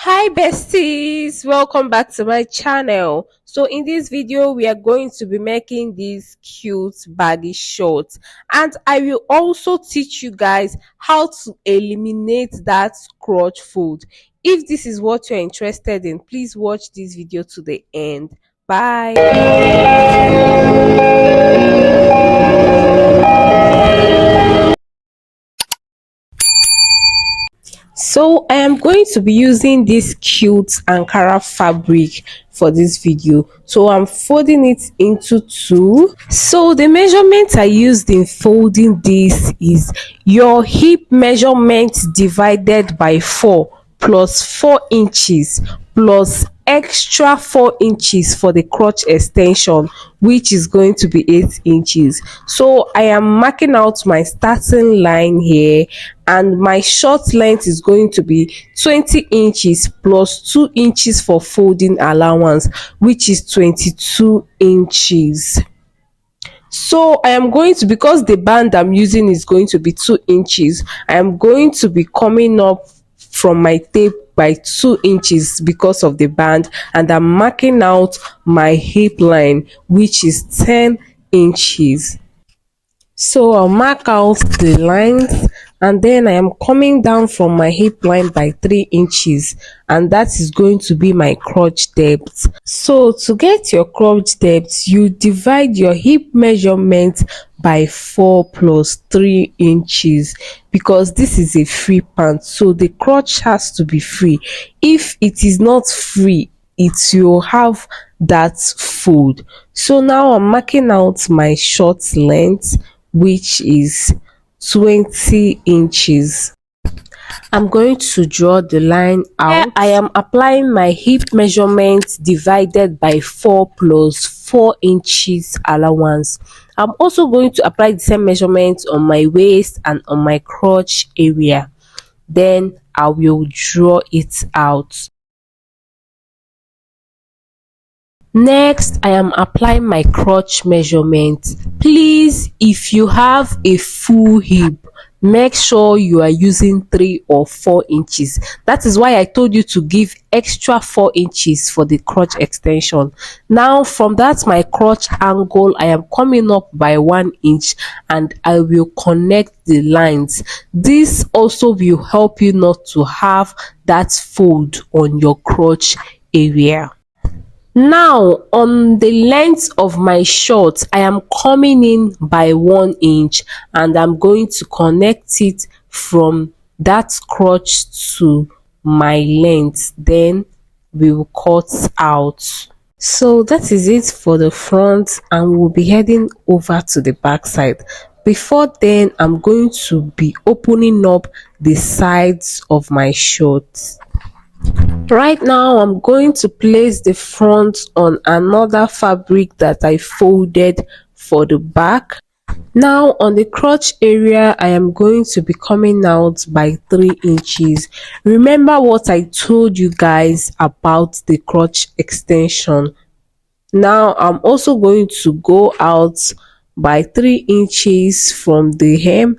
Hi besties, welcome back to my channel. So in this video we are going to be making these cute baggy shorts, and I will also teach you guys how to eliminate that crotch fold. If this is what you're interested in, please watch this video to the end. Bye. So I am going to be using this cute Ankara fabric for this video. So I'm folding it into two. So the measurement I used in folding this is your hip measurement divided by 4 plus 4 inches plus extra 4 inches for the crotch extension, which is going to be 8 inches. So I am marking out my starting line here, and my short length is going to be 20 inches plus 2 inches for folding allowance, which is 22 inches. So I am going to, because the band I'm using is going to be 2 inches, I am going to be coming up from my tape by 2 inches because of the band, and I'm marking out my hip line, which is 10 inches. So I'll mark out the lines, and then I am coming down from my hip line by 3 inches, and that is going to be my crotch depth. So to get your crotch depth, you divide your hip measurement by 4 plus 3 inches, because this is a free pant, so the crotch has to be free. If it is not free, it will have that fold. So now I'm marking out my short length, which is 20 inches. I'm going to draw the line out. Here I am applying my hip measurement divided by 4 plus 4 inches allowance. I'm also going to apply the same measurement on my waist and on my crotch area. Then I will draw it out. Next, I am applying my crotch measurement. Please, if you have a full hip, make sure you are using 3 or 4 inches. That is why I told you to give extra 4 inches for the crotch extension. Now from that my crotch angle, I am coming up by 1 inch, and I will connect the lines. This also will help you not to have that fold on your crotch area. Now on the length of my short, I am coming in by 1 inch, and I'm going to connect it from that crotch to my length. Then we will cut out. So that is it for the front, and we'll be heading over to the back side. Before then, I'm going to be opening up the sides of my shorts. Right now I'm going to place the front on another fabric that I folded for the back. Now on the crotch area, I am going to be coming out by 3 inches. Remember what I told you guys about the crotch extension. Now I'm also going to go out by 3 inches from the hem,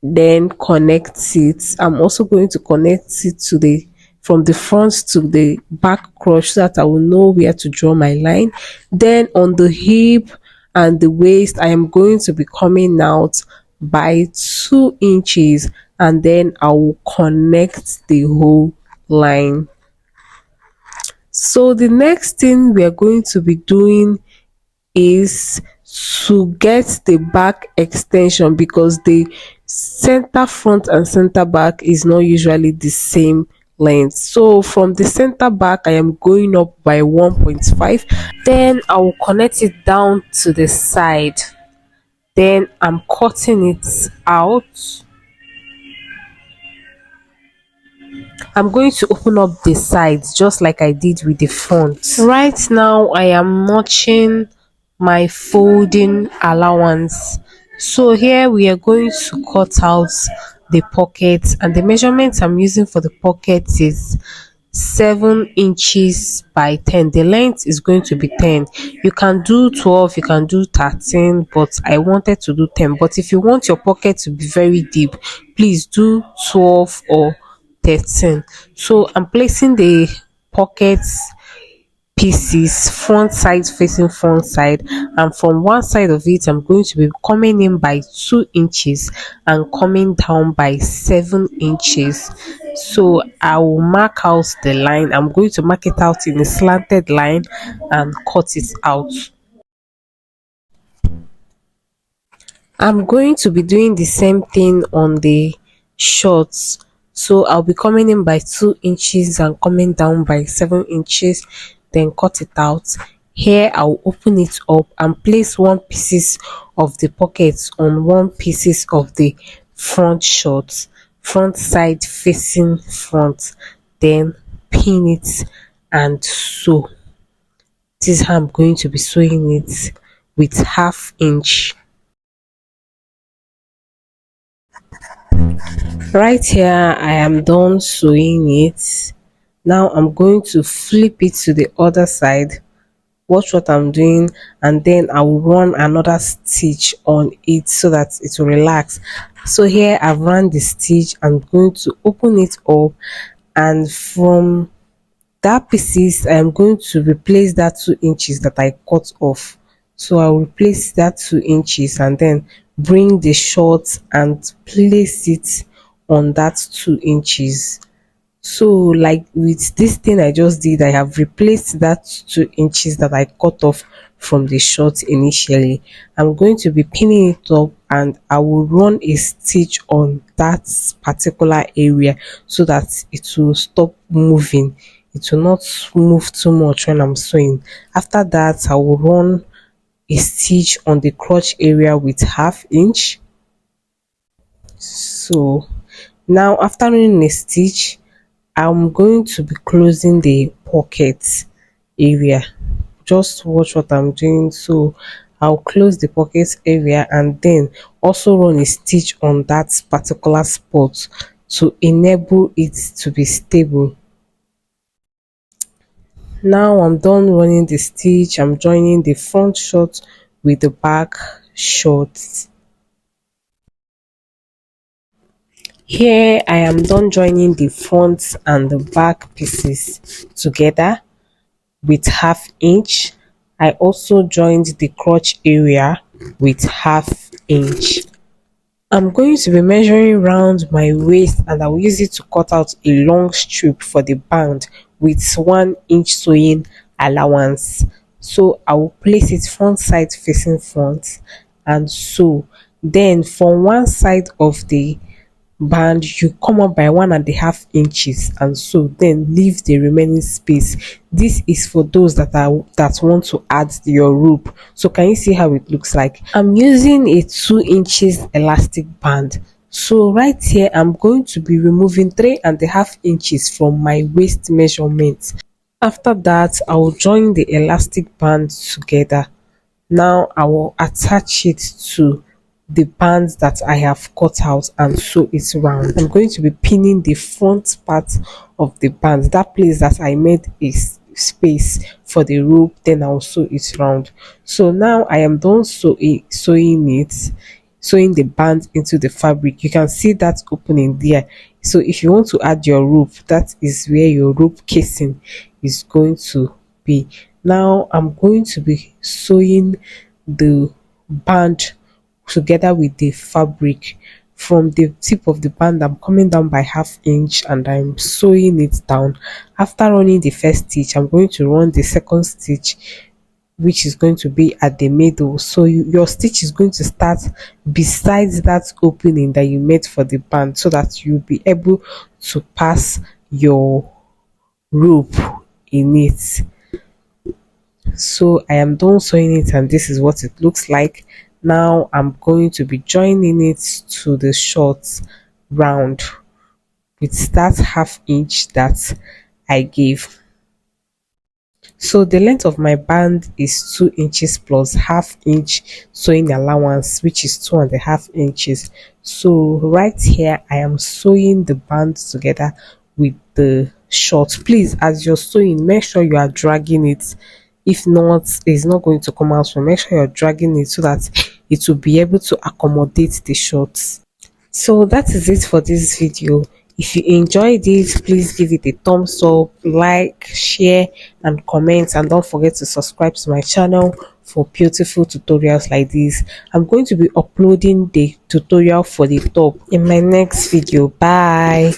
then connect it. I'm also going to connect it to the from the front to the back crotch, so that I will know where to draw my line. Then on the hip and the waist, I am going to be coming out by 2 inches, and then I will connect the whole line. So the next thing we are going to be doing is to get the back extension, because the center front and center back is not usually the same length. So from the center back, I am going up by 1.5. Then I will connect it down to the side. Then I'm cutting it out. I'm going to open up the sides just like I did with the front. Right now I am notching my folding allowance. So here we are going to cut out the pockets, and the measurement I'm using for the pockets is 7 inches by 10. The length is going to be 10. You can do 12, you can do 13, but I wanted to do 10. But if you want your pocket to be very deep, please do 12 or 13. So I'm placing the pockets pieces front side facing front side, and from one side of it I'm going to be coming in by 2 inches and coming down by 7 inches. So I will mark out the line. I'm going to mark it out in a slanted line and cut it out. I'm going to be doing the same thing on the shorts. So I'll be coming in by 2 inches and coming down by 7 inches, then cut it out. Here I'll open it up and place one pieces of the pockets on one pieces of the front shorts, front side facing front, then pin it and sew. This is how I'm going to be sewing it with 1/2 inch. Right here I am done sewing it. Now I'm going to flip it to the other side. Watch what I'm doing, and then I will run another stitch on it so that it will relax. So here I've run the stitch. I'm going to open it up, and from that pieces I am going to replace that 2 inches that I cut off. So I'll replace that 2 inches and then bring the short and place it on that 2 inches. So like with this thing I just did, I have replaced that 2 inches that I cut off from the short initially. I'm going to be pinning it up, and I will run a stitch on that particular area so that it will stop moving. It will not move too much when I'm sewing. After that I will run a stitch on the crotch area with 1/2 inch. So now after running a stitch, I'm going to be closing the pocket area. Just watch what I'm doing. So I'll close the pocket area and then also run a stitch on that particular spot to enable it to be stable. Now I'm done running the stitch. I'm joining the front short with the back short. Here I am done joining the front and the back pieces together with 1/2 inch. I also joined the crotch area with 1/2 inch. I'm going to be measuring round my waist, and I will use it to cut out a long strip for the band with 1 inch sewing allowance. So I will place it front side facing front and sew. Then from one side of the band you come up by 1.5 inches and so then leave the remaining space. This is for those that want to add your rope. So can you see how it looks like? I'm using a 2 inches elastic band. So right here I'm going to be removing 3.5 inches from my waist measurement. After that I will join the elastic band together. Now I will attach it to the bands that I have cut out and sew it round. I'm going to be pinning the front part of the band, that place that I made a space for the rope, then I'll sew it round. So now I am done sewing the band into the fabric. You can see that opening there. So if you want to add your rope, that is where your rope casing is going to be. Now I'm going to be sewing the band together with the fabric. From the tip of the band I'm coming down by 1/2 inch and I'm sewing it down. After running the first stitch I'm going to run the second stitch, which is going to be at the middle. So your stitch is going to start besides that opening that you made for the band, so that you'll be able to pass your rope in it. So I am done sewing it and this is what it looks like. Now I'm going to be joining it to the short round with that 1/2 inch that I gave. So the length of my band is 2 inches plus 1/2 inch sewing allowance, which is 2.5 inches. So right here I am sewing the band together with the short. Please, as you're sewing, make sure you are dragging it. If not, it's not going to come out. So make sure you're dragging it so that it will be able to accommodate the shorts. So that is it for this video. If you enjoyed it, please give it a thumbs up, like, share, and comment. And don't forget to subscribe to my channel for beautiful tutorials like this. I'm going to be uploading the tutorial for the top in my next video. Bye.